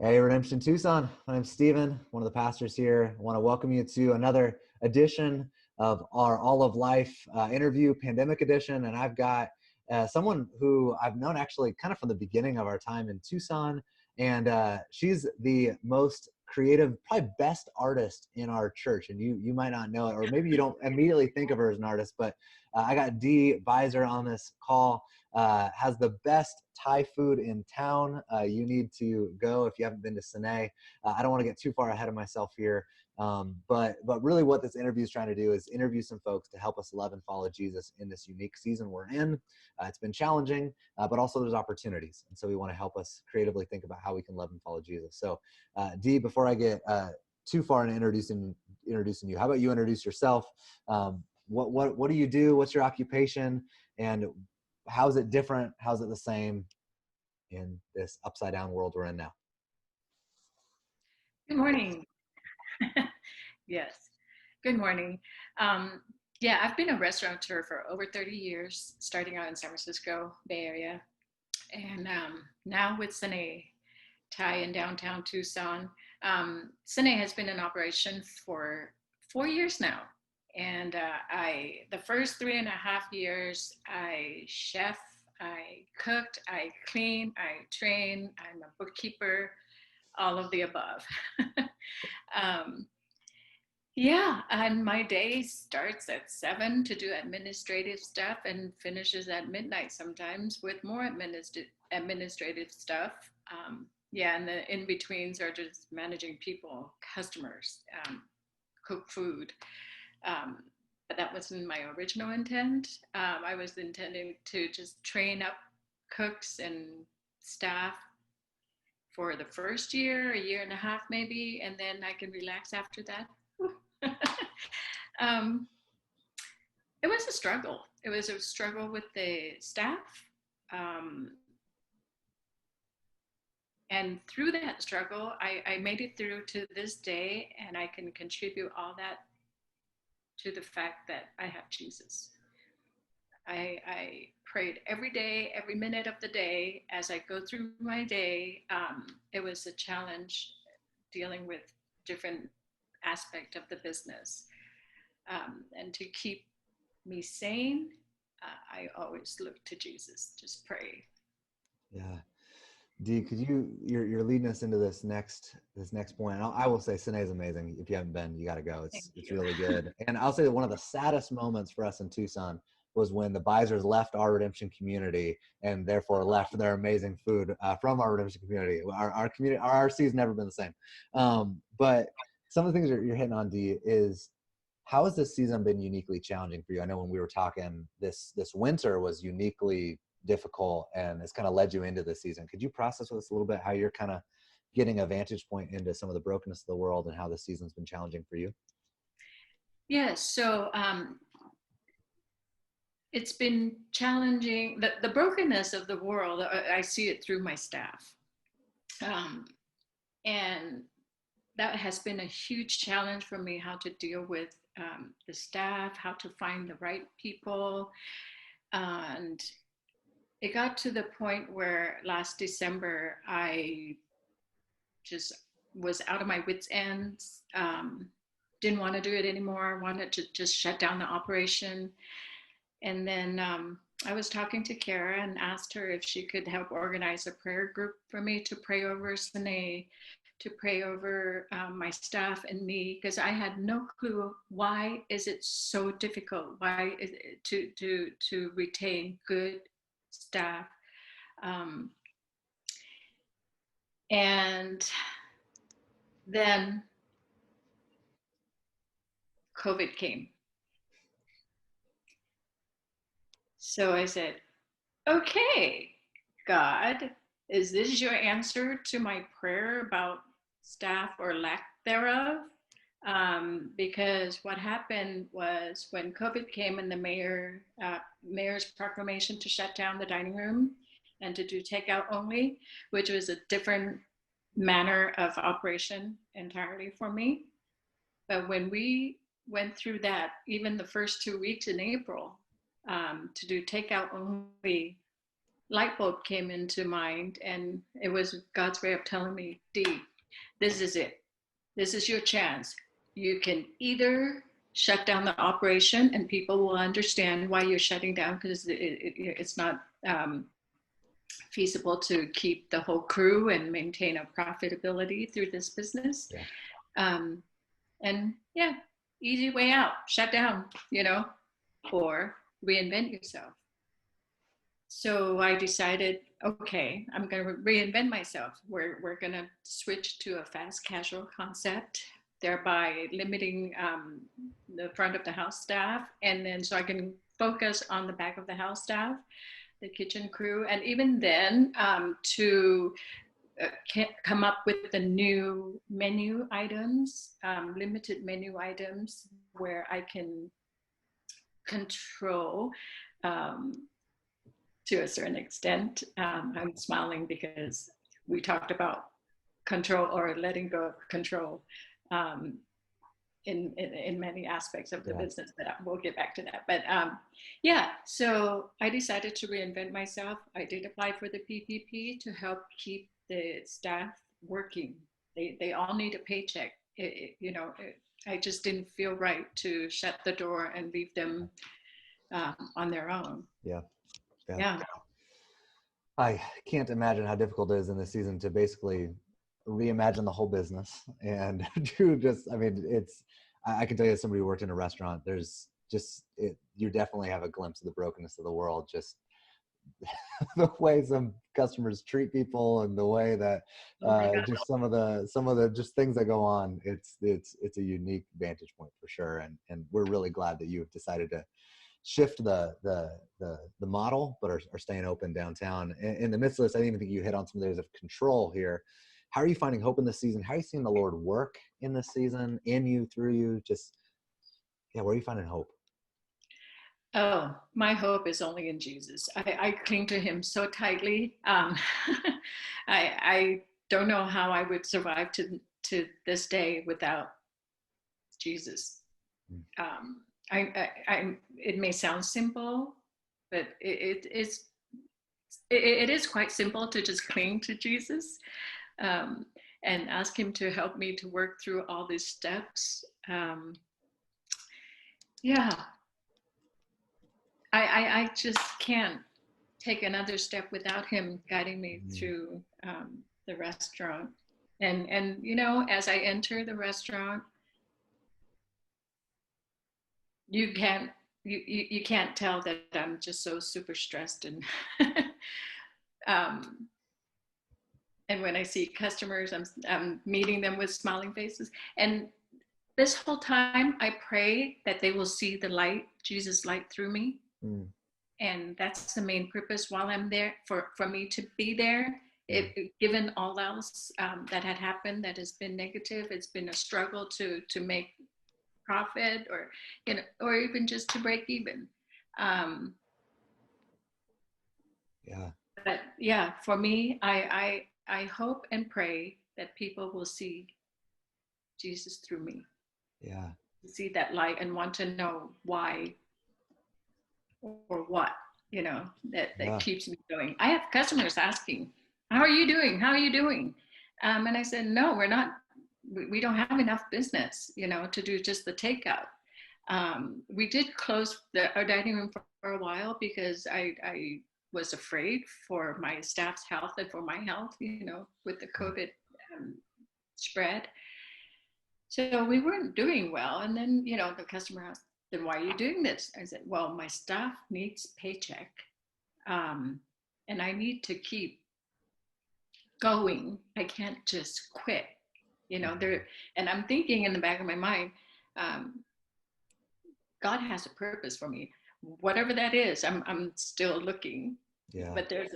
Hey, Redemption Tucson. My name's Steven, one of the pastors here. I want to welcome you to another edition of our All of Life interview, pandemic edition. And I've got someone who I've known actually kind of from the beginning of our time in Tucson. And she's the most creative, probably best artist in our church. And you might not know it, or maybe you don't immediately think of her as an artist, but I got Dee Buizer on this call. Has the best Thai food in town. You need to go if you haven't been to Sine. I don't want to get too far ahead of myself here, but really what this interview is trying to do is interview some folks to help us love and follow Jesus in this unique season we're in. It's been challenging, but also there's opportunities. And so we want to help us creatively think about how we can love and follow Jesus. So Dee, before I get too far in introducing you, how about you introduce yourself? What do you do? What's your occupation? And how's it different? How's it the same in this upside down world we're in now? Good morning. Yes, good morning. Um, yeah, I've been a restaurateur for over 30 years, starting out in San Francisco, Bay Area, and now with Sine Thai in downtown Tucson. Sine has been in operation for 4 years now. And the first 3.5 years, I chef, I cooked, I cleaned, I trained, I'm a bookkeeper, all of the above. um, yeah, and my day starts at 7 to do administrative stuff and finishes at midnight sometimes with more administrative stuff. Yeah, and the in betweens are just managing people, customers, cook food. Um, but that wasn't my original intent. I was intending to just train up cooks and staff for the first year, a year and a half maybe, and then I can relax after that. um, it was a struggle. It was a struggle with the staff. Um, and through that struggle, I made it through to this day, and I can contribute all that to the fact that I have Jesus. I prayed every day, every minute of the day. As I go through my day, it was a challenge dealing with different aspect of the business. And to keep me sane, I always look to Jesus, just pray. Yeah. Dee, could you're leading us into this next point. And I will say Sine is amazing. If you haven't been, you got to go. Thank It's you. really good. And I'll say that one of the saddest moments for us in Tucson was when the Bizers left our Redemption community and therefore left their amazing food from our Redemption community. Our community, our RC has never been the same. But some of the things you're hitting on, Dee, is how has this season been uniquely challenging for you? I know when we were talking, this winter was uniquely difficult and it's kind of led you into this season. Could you process with us a little bit how you're kind of getting a vantage point into some of the brokenness of the world and how this season's been challenging for you? Yes, so it's been challenging. The brokenness of the world, I see it through my staff. Um, and that has been a huge challenge for me, how to deal with the staff, how to find the right people. And it got to the point where last December, I just was out of my wits' ends. Didn't want to do it anymore, wanted to just shut down the operation. And then I was talking to Kara and asked her if she could help organize a prayer group for me to pray over Sine, to pray over my staff and me, because I had no clue why is it so difficult, why is it to retain good staff. Um, and then COVID came. So I said, okay, God, is this your answer to my prayer about staff or lack thereof? Because what happened was when COVID came and the mayor's proclamation to shut down the dining room and to do takeout only, which was a different manner of operation entirely for me. But when we went through that, even the first 2 weeks in April, to do takeout only, light bulb came into mind, and it was God's way of telling me, Dee, this is it. This is your chance. You can either shut down the operation and people will understand why you're shutting down, because it's not feasible to keep the whole crew and maintain a profitability through this business. Yeah. Um, and yeah, easy way out, shut down, or reinvent yourself. So I decided, okay, I'm going to reinvent myself. We're going to switch to a fast casual concept, thereby limiting the front of the house staff. And then so I can focus on the back of the house staff, the kitchen crew. And even then to come up with the new menu items, limited menu items where I can control to a certain extent. I'm smiling because we talked about control or letting go of control in many aspects of the business, but we'll get back to that. But yeah, so I decided to reinvent myself. I did apply for the PPP to help keep the staff working. They all need a paycheck. I just didn't feel right to shut the door and leave them on their own. Yeah. I can't imagine how difficult it is in this season to basically reimagine the whole business and do just, I mean, I can tell you as somebody who worked in a restaurant, you definitely have a glimpse of the brokenness of the world, just the way some customers treat people and the way that just some of the just things that go on. It's a unique vantage point for sure. And we're really glad that you've decided to shift the model, but are staying open downtown. In the midst of this, I even think you hit on some areas of control here. How are you finding hope in this season? How are you seeing the Lord work in this season, in you, through you? Where are you finding hope? Oh, my hope is only in Jesus. I cling to him so tightly. I don't know how I would survive to this day without Jesus. It may sound simple, but it is quite simple to just cling to Jesus and ask him to help me to work through all these steps. I just can't take another step without him guiding me through the restaurant. And as I enter the restaurant, you can't tell that I'm just so super stressed and and when I see customers, I'm meeting them with smiling faces. And this whole time, I pray that they will see the light, Jesus' light through me. And that's the main purpose while I'm there, for me to be there. Given all else that had happened that has been negative, it's been a struggle to make profit, or even just to break even. But yeah, for me, I hope and pray that people will see Jesus through me. See that light and want to know why or what, that keeps me going. I have customers asking, how are you doing? How are you doing? And I said, no, we're not. We don't have enough business, to do just the takeout. We did close our dining room for a while because I was afraid for my staff's health and for my health, with the COVID spread. So we weren't doing well. And then, the customer asked, then why are you doing this? I said, well, my staff needs paycheck. And I need to keep going. I can't just quit, and I'm thinking in the back of my mind, God has a purpose for me. Whatever that is, I'm still looking. But there's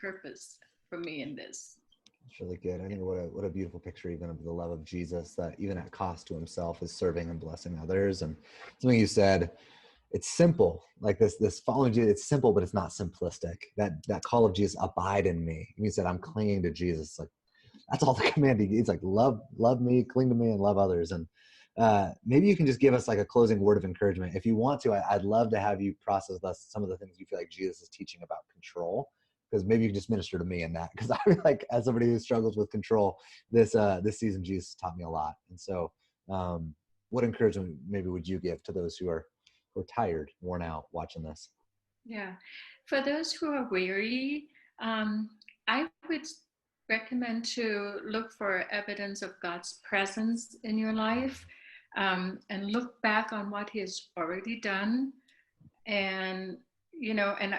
purpose for me in this. It's really good. I think what a beautiful picture even of the love of Jesus, that even at cost to himself is serving and blessing others. And something you said, it's simple, like this following Jesus, it's simple, but it's not simplistic. That call of Jesus, abide in me. He said, I'm clinging to Jesus. Like, that's all the command. It's like, love me, cling to me, and love others. And maybe you can just give us like a closing word of encouragement. If you want to, I'd love to have you process with us some of the things you feel like Jesus is teaching about control, because maybe you can just minister to me in that. Because I feel like, as somebody who struggles with control, this season Jesus taught me a lot. And so, what encouragement maybe would you give to those who are tired, worn out, watching this? Yeah. For those who are weary, I would recommend to look for evidence of God's presence in your life, and look back on what He has already done. And, and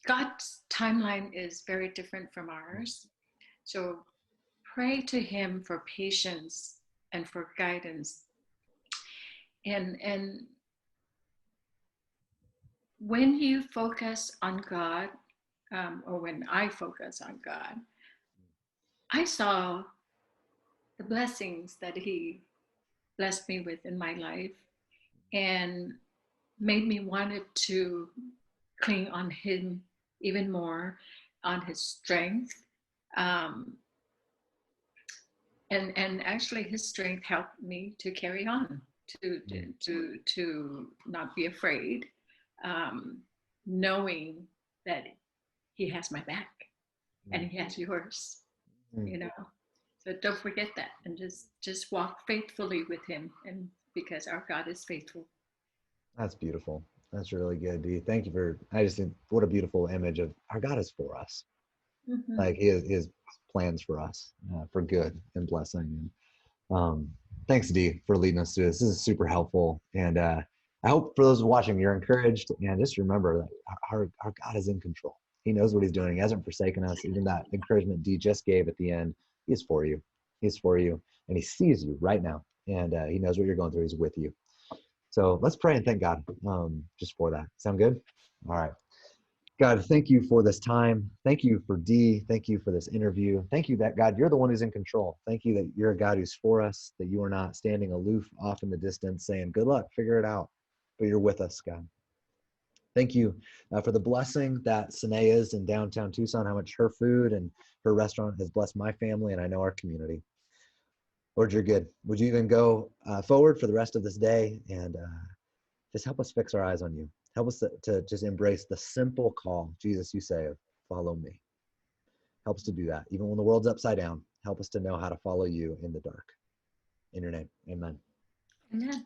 God's timeline is very different from ours. So pray to Him for patience and for guidance. And when you focus on God, or when I focus on God, I saw the blessings that He blessed me with in my life, and made me wanted to cling on Him even more, on His strength. Um, and actually His strength helped me to carry on, to Mm. to not be afraid, um, knowing that He has my back and Mm. He has yours, Mm. you know. So don't forget that, and just walk faithfully with Him, and because our God is faithful. That's beautiful. That's really good, Dee. Thank you for. I just think what a beautiful image of our God is for us. Mm-hmm. Like his plans for us, for good and blessing. Um, Thanks, Dee, for leading us through this. This is super helpful, and I hope for those watching, you're encouraged. And just remember that our God is in control. He knows what He's doing. He hasn't forsaken us. Even that encouragement Dee just gave at the end, He's for you. He's for you, and He sees you right now, and He knows what you're going through. He's with you. So let's pray and thank God, just for that. Sound good? All right. God, thank you for this time. Thank you for Dee. Thank you for this interview. Thank you that, God, you're the one who's in control. Thank you that you're a God who's for us, that you are not standing aloof off in the distance saying, good luck, figure it out. But you're with us, God. Thank you for the blessing that Sine is in downtown Tucson, how much her food and her restaurant has blessed my family, and I know our community. Lord, you're good. Would you even go forward for the rest of this day and just help us fix our eyes on you. Help us to just embrace the simple call, Jesus, you say, of follow me. Help us to do that. Even when the world's upside down, help us to know how to follow you in the dark. In your name, amen. Amen.